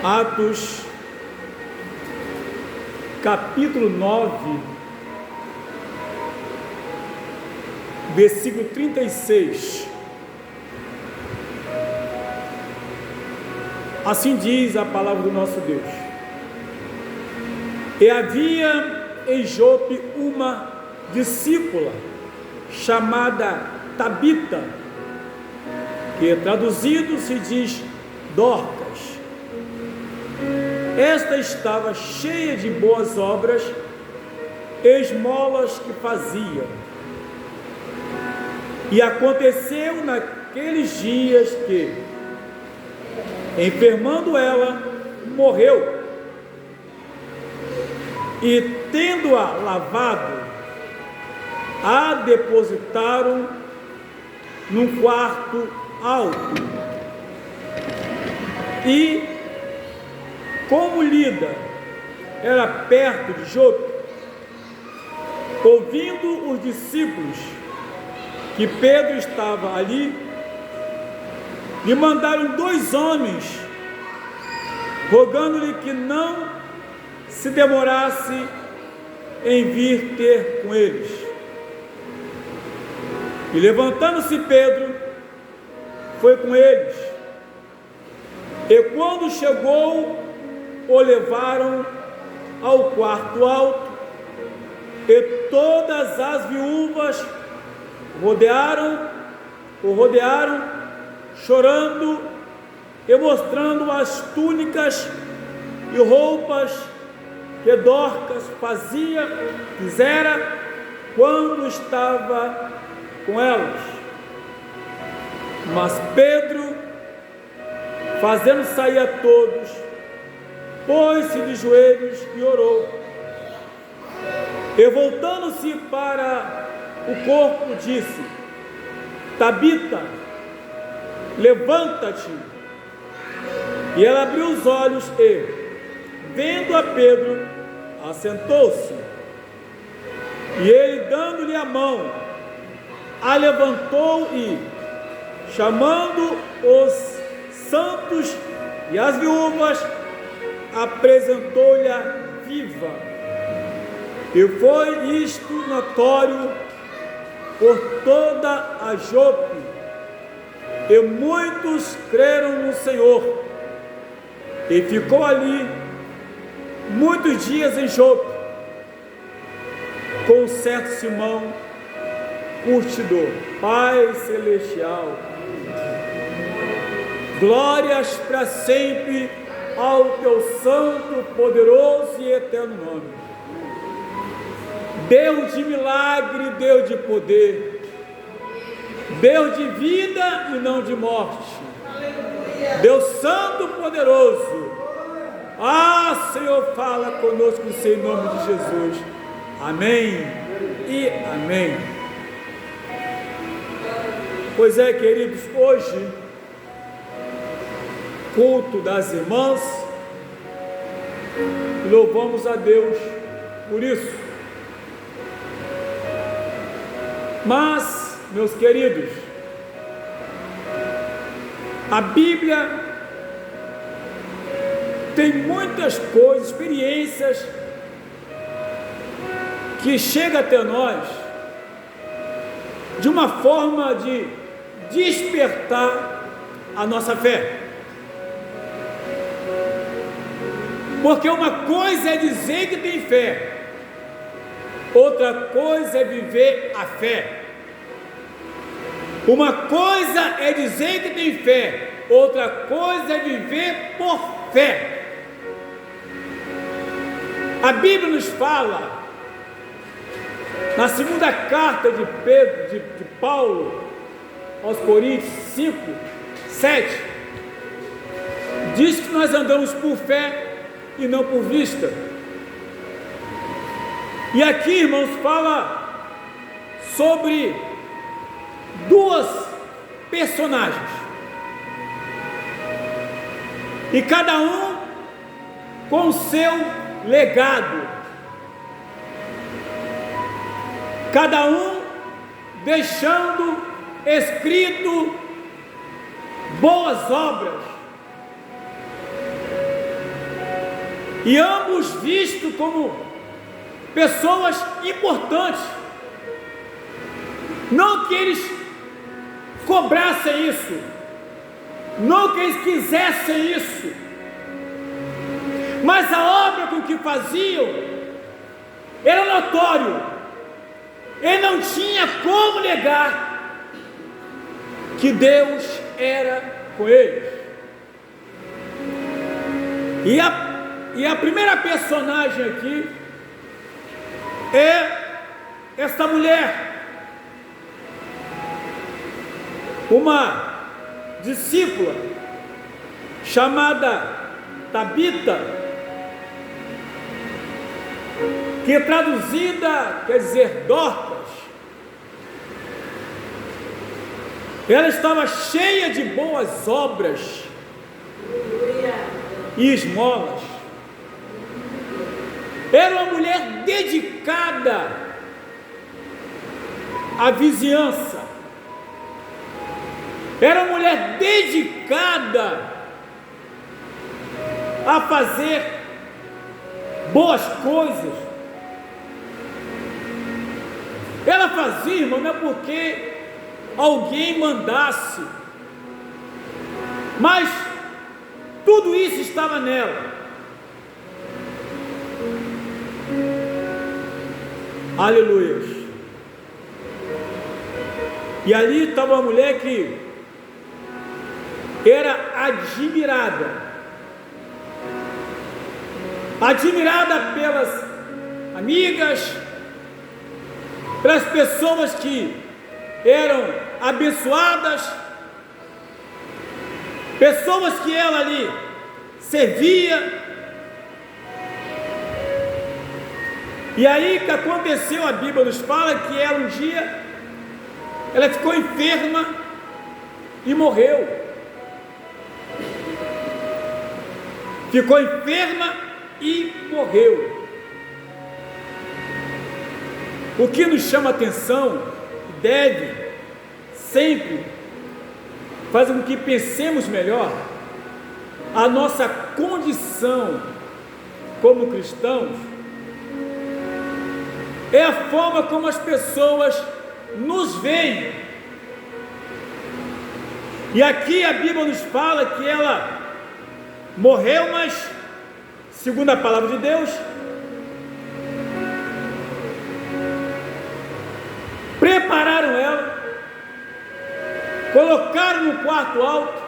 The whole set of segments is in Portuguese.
Atos, capítulo 9, versículo 36. Assim diz a palavra do nosso Deus: E havia em Jope uma discípula chamada Tabita, que traduzido se diz Dorcas. Esta estava cheia de boas obras, esmolas que fazia. E aconteceu naqueles dias que, enfermando ela, morreu. E tendo-a lavado, a depositaram num quarto alto. E como Lida era perto de Jope, ouvindo os discípulos que Pedro estava ali, lhe mandaram 2 homens, rogando-lhe que não se demorasse em vir ter com eles. E levantando-se Pedro, foi com eles. E quando chegou, o levaram ao quarto alto, e todas as viúvas o rodearam, chorando e mostrando as túnicas e roupas que Dorcas fizera quando estava com elas. Mas Pedro, fazendo sair a todos, pôs-se de joelhos e orou. E voltando-se para o corpo, disse: Tabita, levanta-te. E ela abriu os olhos e, vendo a Pedro, assentou-se. E ele, dando-lhe a mão, a levantou e, chamando os santos e as viúvas, apresentou-lhe viva. E foi isto notório por toda a Jope, e muitos creram no Senhor. E ficou ali muitos dias em Jope, com certo Simão, curtidor. Pai celestial, glórias para sempre ao teu santo, poderoso e eterno nome. Deus de milagre, Deus de poder, Deus de vida e não de morte, Deus santo, poderoso. Ah, Senhor, fala conosco, Senhor, em nome de Jesus. Amém e amém. Pois é, queridos, hoje, culto das irmãs, louvamos a Deus por isso. Mas, meus queridos, a Bíblia tem muitas coisas, experiências que chegam até nós de uma forma de despertar a nossa fé. Porque uma coisa é dizer que tem fé, outra coisa é viver a fé. Uma coisa é dizer que tem fé, outra coisa é viver por fé. A Bíblia nos fala, na segunda carta de Paulo aos Coríntios 5, 7, diz que nós andamos por fé e não por vista. E aqui, irmãos, fala sobre 2 personagens, e cada um com o seu legado, cada um deixando escrito boas obras. e ambos vistos como pessoas importantes. Não que eles cobrassem isso, não que eles quisessem isso, mas a obra com que faziam era notório. Ele não tinha como negar que Deus era com eles. E a primeira personagem aqui é esta mulher, uma discípula chamada Tabita, que traduzida quer dizer Dorcas. Ela estava cheia de boas obras e esmolas. Era uma mulher dedicada à vizinhança. Era uma mulher dedicada a fazer boas coisas. Ela fazia, irmão, não é porque alguém mandasse, mas tudo isso estava nela. Aleluia. E ali estava uma mulher que era admirada pelas amigas, pelas pessoas que eram abençoadas, pessoas que ela ali servia. E aí que aconteceu, a Bíblia nos fala que ela um dia, ela ficou enferma e morreu. Ficou enferma e morreu. O que nos chama a atenção, deve sempre fazer com que pensemos melhor a nossa condição como cristãos, é a forma como as pessoas nos veem. E aqui a Bíblia nos fala que ela morreu, mas segundo a palavra de Deus, prepararam ela, colocaram no quarto alto,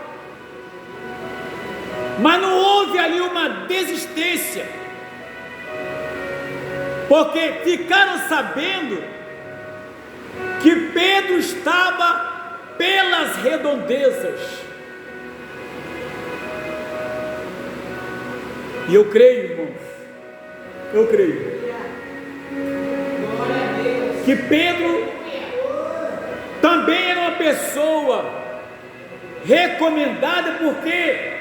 mas não houve ali uma desistência, porque ficaram sabendo que Pedro estava pelas redondezas. E eu creio, irmãos, que Pedro também era uma pessoa recomendada, porque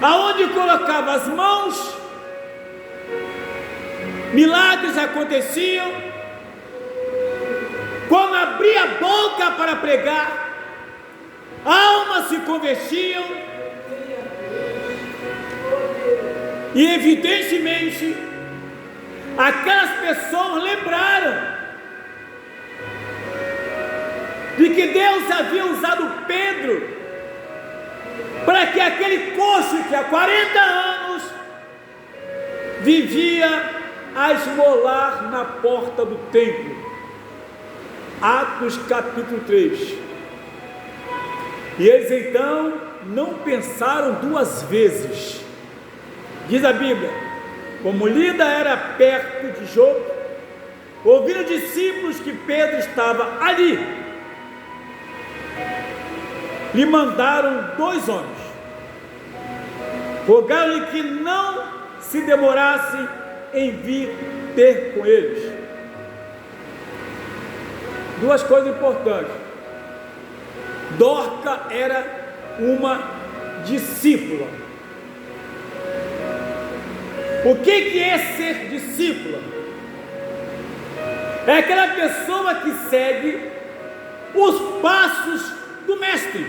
aonde colocava as mãos, milagres aconteciam. Quando abria a boca para pregar, almas se convertiam. E evidentemente aquelas pessoas lembraram de que Deus havia usado Pedro para que aquele coxo que há 40 anos vivia a esmolar na porta do templo. Atos capítulo 3. E eles então não pensaram duas vezes. Diz a Bíblia, como Lida era perto de Jope, ouviram discípulos que Pedro estava ali, lhe mandaram 2 homens, rogaram-lhe que não se demorasse em vir ter com eles. 2 coisas importantes. Dorca era uma discípula. O que é ser discípula? É aquela pessoa que segue os passos do mestre,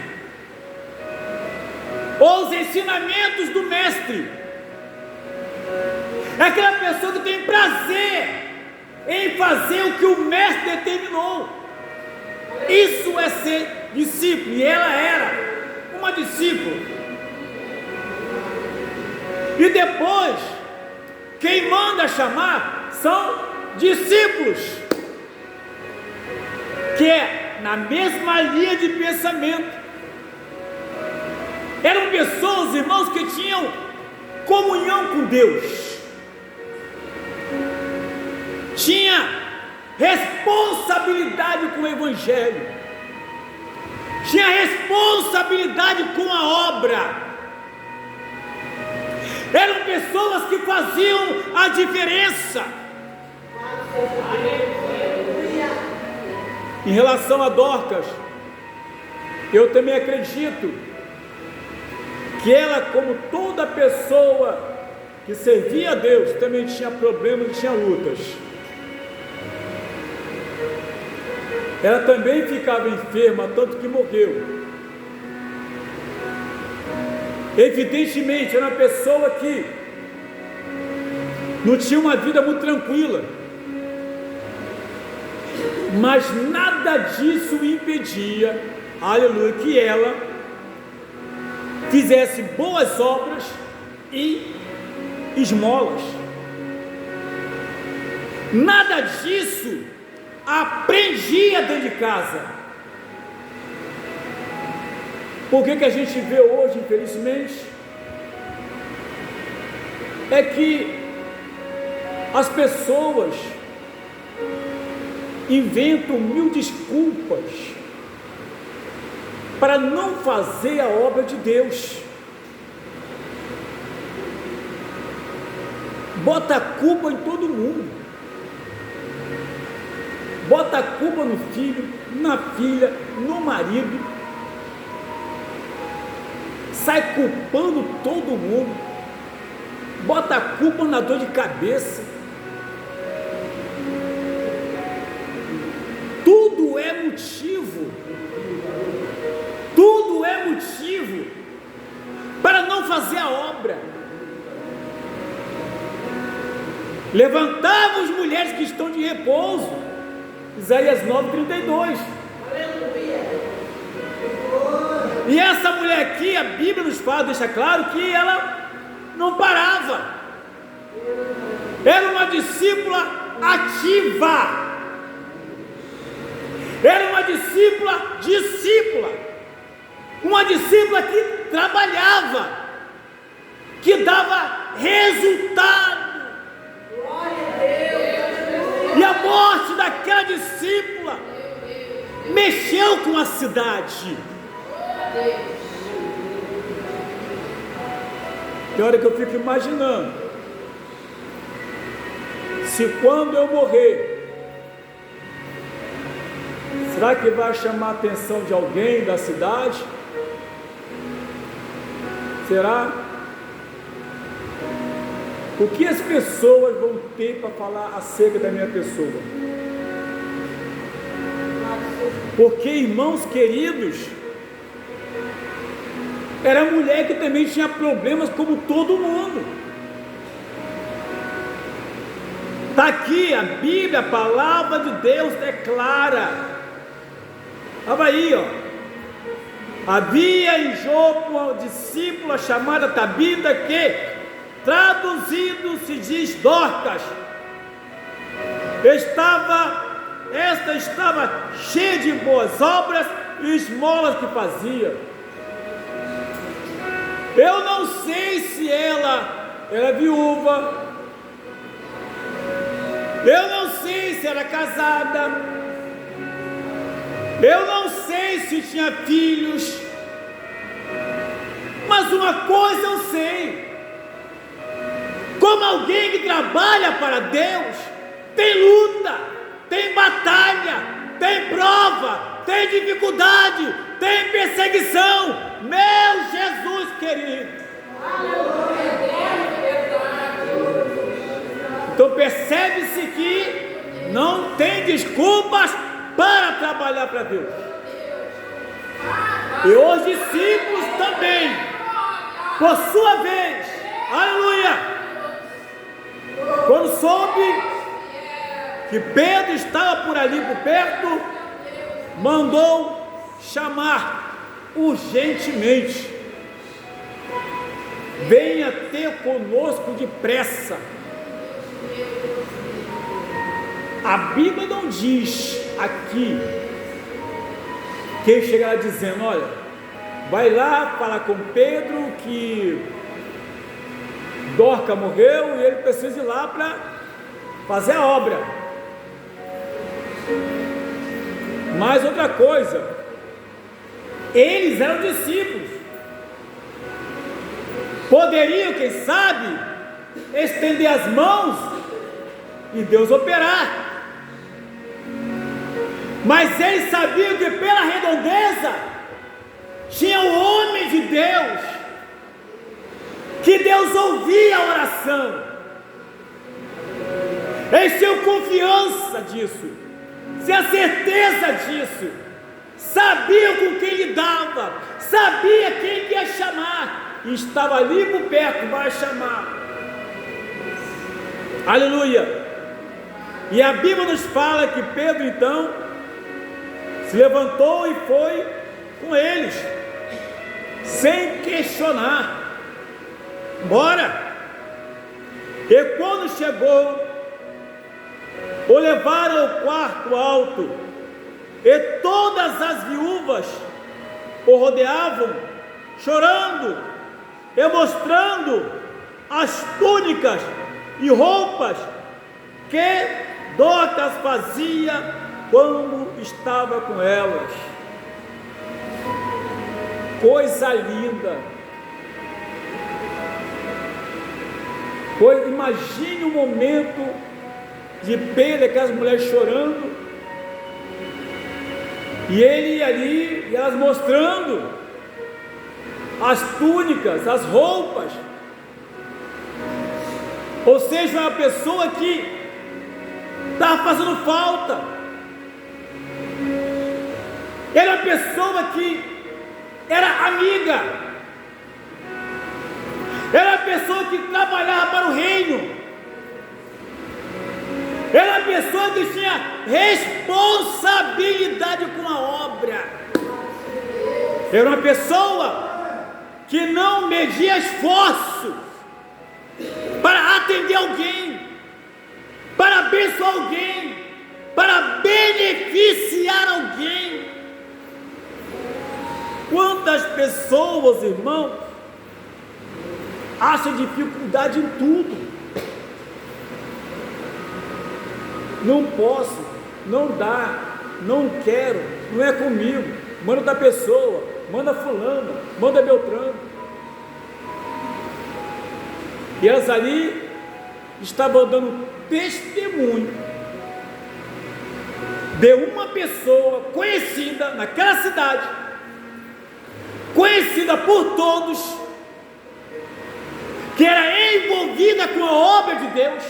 ou os ensinamentos do mestre. É aquela pessoa que tem prazer em fazer o que o mestre determinou. Isso é ser discípulo, e ela era uma discípula. E depois, quem manda chamar são discípulos, que é na mesma linha de pensamento. Eram pessoas, irmãos, que tinham comunhão com Deus, tinha responsabilidade com o Evangelho, tinha responsabilidade com a obra. Eram pessoas que faziam a diferença. Em relação a Dorcas, eu também acredito que ela, como toda pessoa que servia a Deus, também tinha problemas e tinha lutas. Ela também ficava enferma, tanto que morreu. Evidentemente, era uma pessoa que não tinha uma vida muito tranquila, mas nada disso impedia, aleluia, que ela fizesse boas obras e esmolas. Nada disso aprendia dentro de casa. Por que a gente vê hoje, infelizmente, é que as pessoas inventam mil desculpas para não fazer a obra de Deus. Bota a culpa em todo mundo. Bota a culpa no filho, na filha, no marido. Sai culpando todo mundo. Bota a culpa na dor de cabeça. Tudo é motivo. Tudo é motivo para não fazer a obra. Levantai-vos, mulheres que estão de repouso. Isaías 9:32. E essa mulher aqui, a Bíblia nos fala, deixa claro que ela não parava. Era uma discípula ativa. Era uma discípula. Uma discípula que trabalhava, que dava resultado. E a morte daquela discípula mexeu com a cidade. Tem hora que eu fico imaginando, se quando eu morrer, será que vai chamar a atenção de alguém da cidade? Será? O que as pessoas vão ter para falar acerca da minha pessoa? Porque, irmãos queridos, era mulher que também tinha problemas como todo mundo. Está aqui a Bíblia, a palavra de Deus é clara. Olha aí, ó. Havia em Jope uma discípula chamada Tabita, que traduzido se diz Dorcas. Esta estava cheia de boas obras e esmolas que fazia. Eu não sei se ela era viúva, eu não sei se era casada, eu não sei se tinha filhos, mas uma coisa eu sei: como alguém que trabalha para Deus, tem luta, tem batalha, tem prova, tem dificuldade, tem perseguição. Meu Jesus querido. Então percebe-se que não tem desculpas para trabalhar para Deus. E os discípulos também, por sua vez, aleluia, Quando soube que Pedro estava por ali, por perto, mandou chamar urgentemente: venha ter conosco depressa. A Bíblia não diz aqui que ele chega lá dizendo: olha, vai lá falar com Pedro que Dorca morreu e ele precisa ir lá para fazer a obra. Mas outra coisa, eles eram discípulos, poderiam, quem sabe, estender as mãos e Deus operar. Mas eles sabiam que pela redondeza tinha o homem de Deus, que Deus ouvia a oração. Eles tinham confiança disso, tinham certeza disso, sabiam com quem lidava, sabia quem ia chamar, e estava ali por perto, vai chamar. Aleluia! E a Bíblia nos fala que Pedro então se levantou e foi com eles, sem questionar. Bora! E quando chegou, o levaram ao quarto alto, e todas as viúvas o rodeavam, chorando e mostrando as túnicas e roupas que Dorcas fazia quando estava com elas. Coisa linda. Imagine o momento de Pedro, aquelas mulheres chorando, e ele ali, e elas mostrando as túnicas, as roupas. Ou seja, uma pessoa que estava fazendo falta, era uma pessoa que era amiga, era uma pessoa que trabalhava para o reino, era uma pessoa que tinha responsabilidade com a obra, era uma pessoa que não media esforço para atender alguém, para abençoar alguém, para beneficiar alguém. Quantas pessoas, irmãos, acham dificuldade em tudo? Não posso, não dá, não quero, não é comigo, manda da pessoa, manda fulano, manda Beltrano. E elas ali estavam dando testemunho de uma pessoa conhecida naquela cidade, conhecida por todos, que era envolvida com a obra de Deus.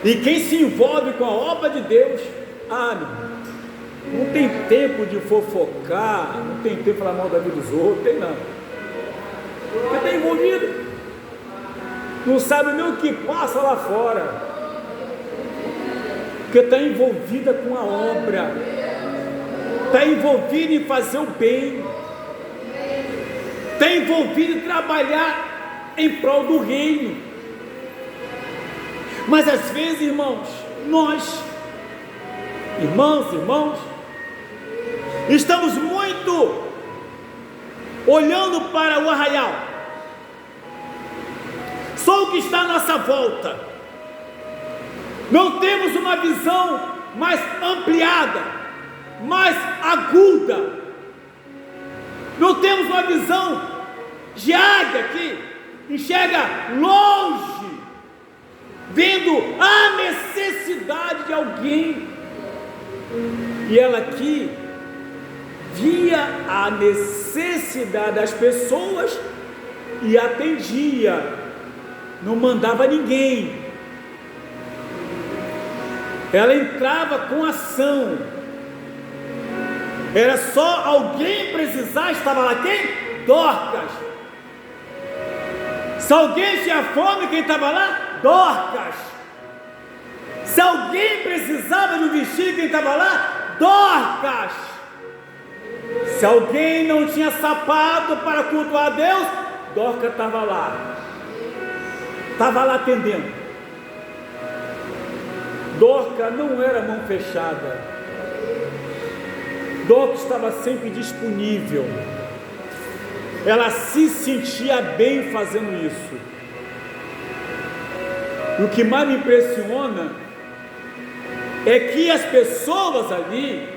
E quem se envolve com a obra de Deus, não tem tempo de fofocar, não tem tempo de falar mal da vida dos outros, tem não. Porque está envolvido, não sabe nem o que passa lá fora, porque está envolvida com a obra, está envolvida em fazer o bem, está envolvida em trabalhar em prol do reino. Mas às vezes, irmãos, nós, irmãos, estamos muito olhando para o arraial, só o que está à nossa volta, não temos uma visão mais ampliada, mais aguda, não temos uma visão de águia que enxerga longe, vendo a necessidade de alguém. E ela aqui via a necessidade das pessoas e atendia, não mandava ninguém, ela entrava com ação. Era só alguém precisar, estava lá quem? Dorcas. Se alguém tinha fome, quem estava lá? Dorcas. Se alguém precisava de um vestido, quem estava lá? Dorcas. Se alguém não tinha sapato para cultuar a Deus, Dorcas estava lá atendendo. Dorcas não era mão fechada, Dorcas estava sempre disponível, ela se sentia bem fazendo isso. E o que mais me impressiona é que as pessoas ali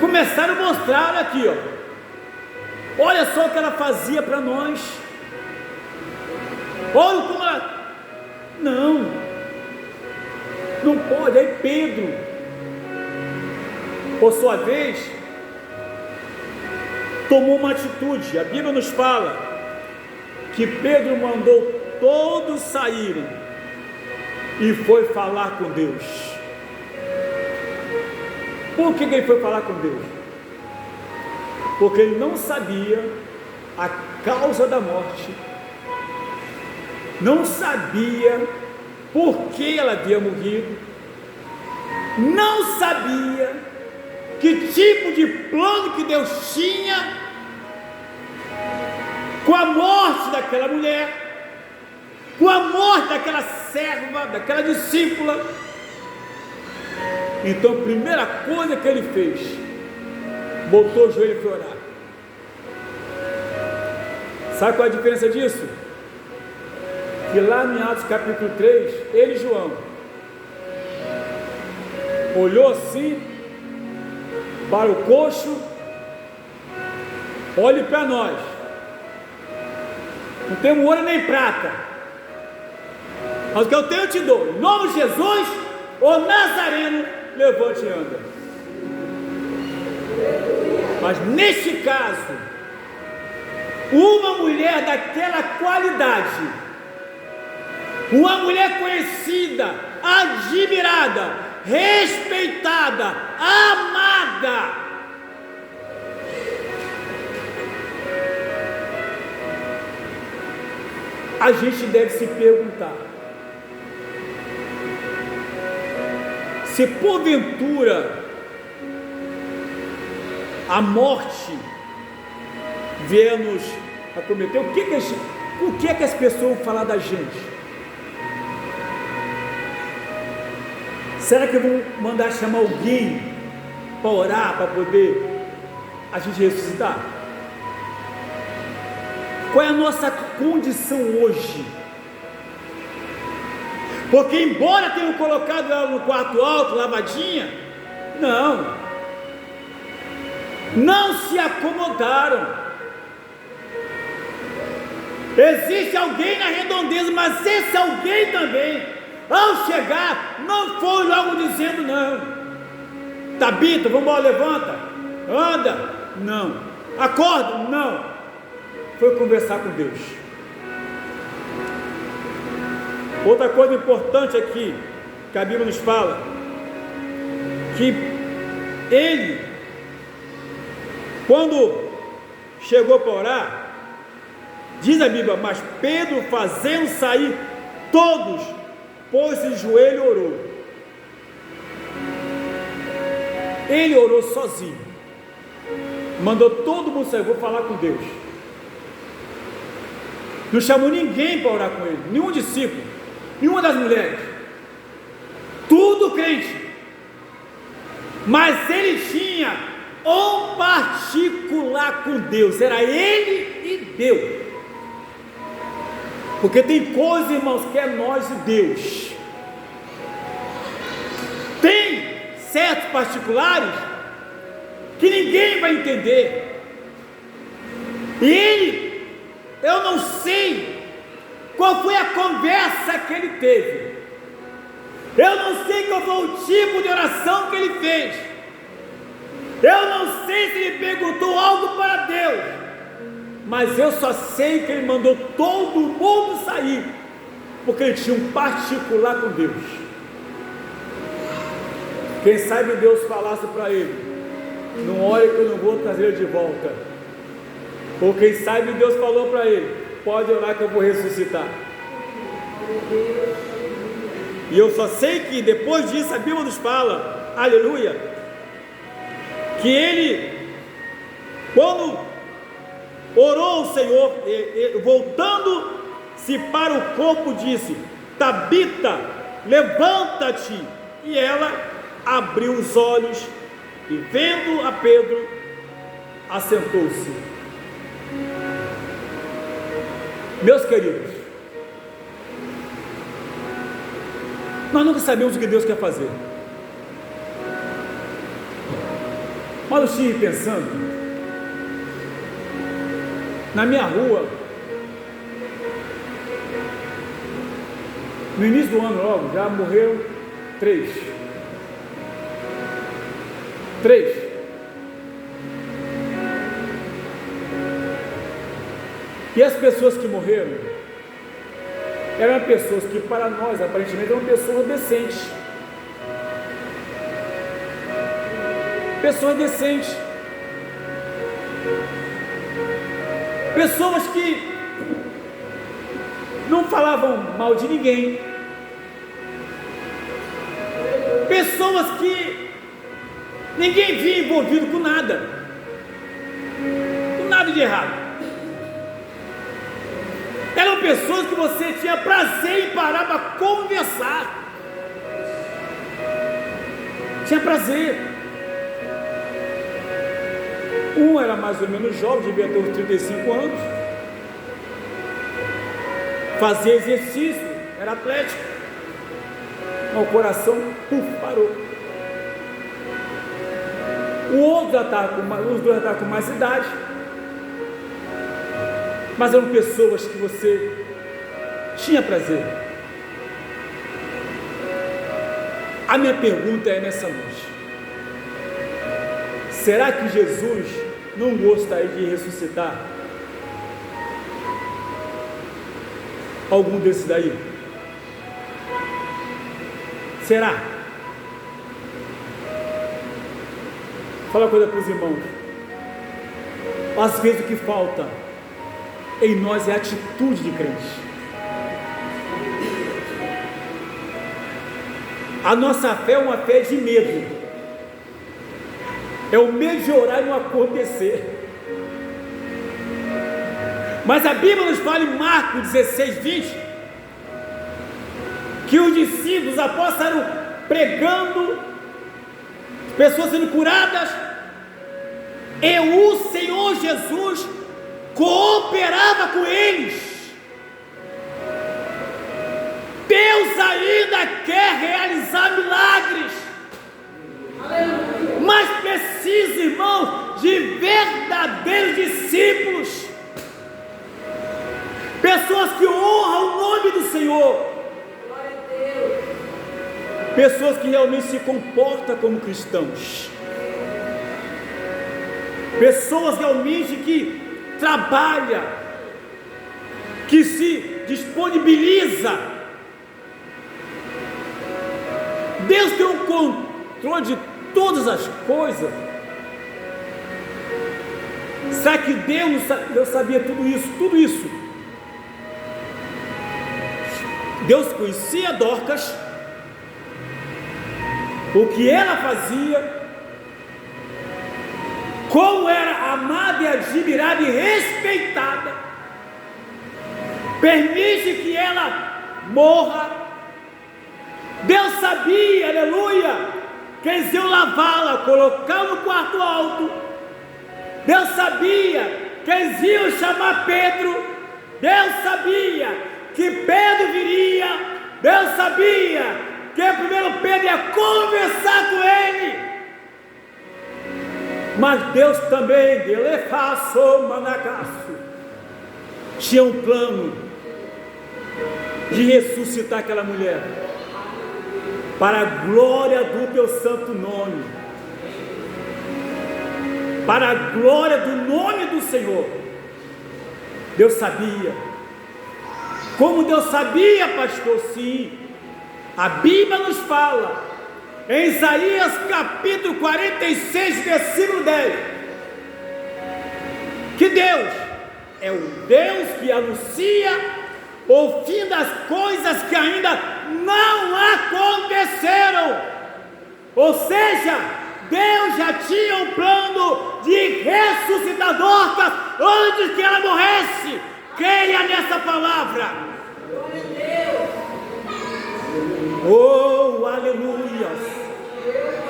começaram a mostrar, olha aqui, olha só o que ela fazia para nós, olha como ela, não pode. Aí Pedro, por sua vez, tomou uma atitude. A Bíblia nos fala que Pedro mandou todos saírem e foi falar com Deus. Por que ele foi falar com Deus? Porque ele não sabia a causa da morte, não sabia por que ela havia morrido, não sabia que tipo de plano que Deus tinha com a morte daquela mulher, com a morte daquela serva, daquela discípula. Então a primeira coisa que ele fez, botou o joelho e foi orar. Sabe qual é a diferença disso? Que lá em Atos capítulo 3, ele e João olhou assim para o coxo: olhe para nós, não temos ouro nem prata, mas o que eu tenho eu te dou, em nome de Jesus, o Nazareno, levante e anda. Mas neste caso, uma mulher daquela qualidade, uma mulher conhecida, admirada, respeitada, amada, a gente deve se perguntar: se porventura a morte vier nos acometer, o que é que as pessoas vão falar da gente? Será que vão mandar chamar alguém para orar, para poder a gente ressuscitar? Qual é a nossa condição hoje? Porque embora tenham colocado ela no quarto alto, lavadinha, não se acomodaram. Existe alguém na redondeza, mas esse alguém também, ao chegar, não foi logo dizendo: não, Tabita, vamos embora, levanta, anda, não, acorda, não, foi conversar com Deus. Outra coisa importante aqui, que a Bíblia nos fala, que ele, quando chegou para orar, diz a Bíblia, mas Pedro, fazendo sair todos, pôs-se de joelho e orou. Ele orou sozinho, mandou todo mundo sair: vou falar com Deus. Não chamou ninguém para orar com ele, nenhum discípulo, nenhuma das mulheres, tudo crente, mas ele tinha um particular com Deus, era ele e Deus. Porque tem coisa, irmãos, que é nós e Deus. Tem certos particulares que ninguém vai entender. E ele, eu não sei qual foi a conversa que ele teve, eu não sei qual foi o tipo de oração que ele fez, eu não sei se ele perguntou algo para Deus, mas eu só sei que ele mandou todo mundo sair, porque ele tinha um particular com Deus. Quem sabe Deus falasse para ele: não olhe que eu não vou trazer ele de volta. Ou quem sabe Deus falou para ele: pode orar que eu vou ressuscitar. E eu só sei que depois disso a Bíblia nos fala, aleluia, que ele, quando orou ao Senhor, voltando-se para o corpo, disse: Tabita, levanta-te. E ela abriu os olhos e, vendo a Pedro, assentou-se. Meus queridos, nós nunca sabemos o que Deus quer fazer. Mas eu estive pensando, na minha rua, no início do ano logo, já morreram 3. E as pessoas que morreram eram pessoas que para nós aparentemente eram pessoas decentes. Pessoas que não falavam mal de ninguém, pessoas que ninguém via envolvido com nada de errado. Eram pessoas que você tinha prazer em parar para conversar, tinha prazer. Um era mais ou menos jovem, devia ter uns 35 anos, fazia exercício, era atlético, mas o coração parou. O outro já estava os dois já estavam com mais idade, mas eram pessoas que você tinha prazer. A minha pergunta é nessa noite: será que Jesus não gostaria de ressuscitar algum desses daí? Será? Fala uma coisa para os irmãos: às vezes o que falta em nós é atitude de crente. A nossa fé é uma fé de medo, é o medo de orar e não acontecer. Mas a Bíblia nos fala em Marcos 16:20 que os discípulos, após estarem pregando, pessoas sendo curadas, e o Senhor Jesus cooperava com eles. Deus ainda quer realizar milagres, mas precisa, irmão, de verdadeiros discípulos, pessoas que honram o nome do Senhor, pessoas que realmente se comportam como cristãos, pessoas realmente que trabalha, que se disponibiliza. Deus tem um controle de todas as coisas. Será que Deus sabia tudo isso? Deus conhecia Dorcas, o que ela fazia, como era amada e admirada e respeitada. Permite que ela morra. Deus sabia, aleluia, que eles iam lavá-la, colocar no quarto alto. Deus sabia que eles iam chamar Pedro. Deus sabia que Pedro viria. Deus sabia que primeiro Pedro ia conversar com ele. Mas Deus também, tinha um plano de ressuscitar aquela mulher, para a glória do teu santo nome, para a glória do nome do Senhor. Deus sabia. Como Deus sabia, pastor? Sim, a Bíblia nos fala em Isaías capítulo 46, versículo 10, que Deus é o Deus que anuncia o fim das coisas que ainda não aconteceram. Ou seja, Deus já tinha um plano de ressuscitar Dorcas antes que ela morresse. Creia nessa palavra. Oh, aleluia!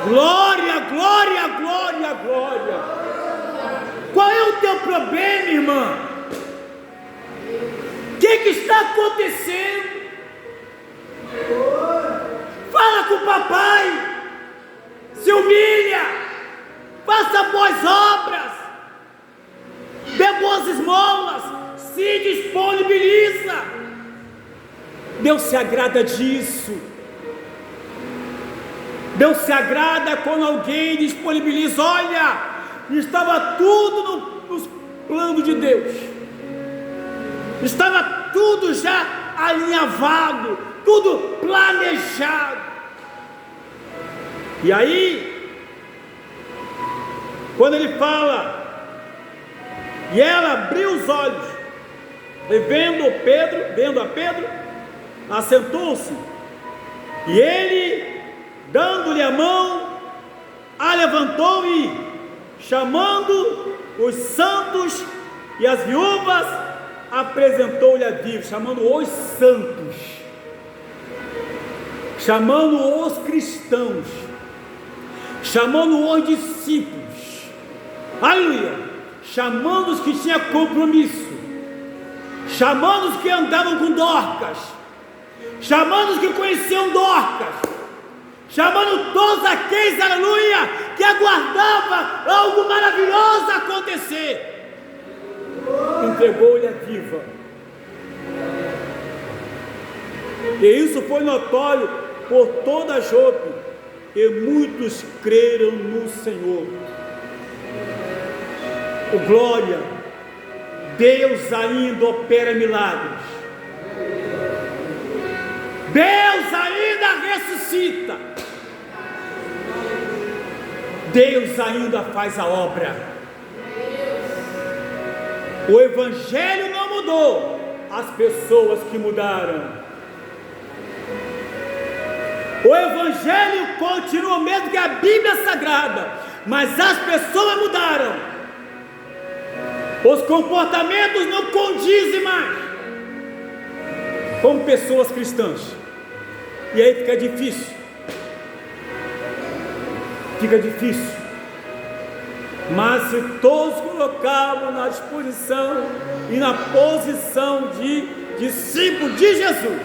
Glória, glória, glória, glória. Qual é o teu problema, irmã? O que está acontecendo? Fala com o papai. Se humilha. Faça boas obras. Dê boas esmolas. Se disponibiliza. Deus se agrada disso. Deus se agrada quando alguém disponibiliza. Olha, estava tudo nos planos de Deus. Estava tudo já alinhavado, tudo planejado. E aí, quando ele fala, e ela abriu os olhos, e vendo a Pedro, assentou-se, e ele, dando-lhe a mão, a levantou e, chamando os santos e as viúvas, apresentou-lhe a viva, chamando os santos, chamando os cristãos, chamando os discípulos, aleluia, chamando os que tinham compromisso, chamando os que andavam com Dorcas, chamando os que conheciam Dorcas, chamando todos aqueles, aleluia, que aguardavam algo maravilhoso acontecer. Entregou-lhe a viva. E isso foi notório por toda a Jope, e muitos creram no Senhor. Oh, glória! Deus ainda opera milagres. Deus ainda ressuscita. Deus ainda faz a obra. O Evangelho não mudou, as pessoas que mudaram. O Evangelho continua o mesmo que a Bíblia Sagrada, mas as pessoas mudaram. Os comportamentos não condizem mais com pessoas cristãs. E aí fica difícil. Fica difícil. Mas se todos colocarmos na disposição e na posição de discípulo de Jesus,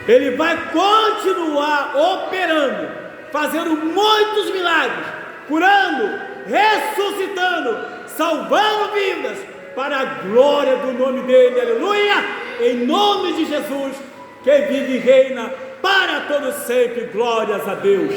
Ele vai continuar operando, fazendo muitos milagres, curando, ressuscitando, salvando vidas, para a glória do nome dEle, aleluia, em nome de Jesus, que vive e reina para todo sempre, glórias a Deus.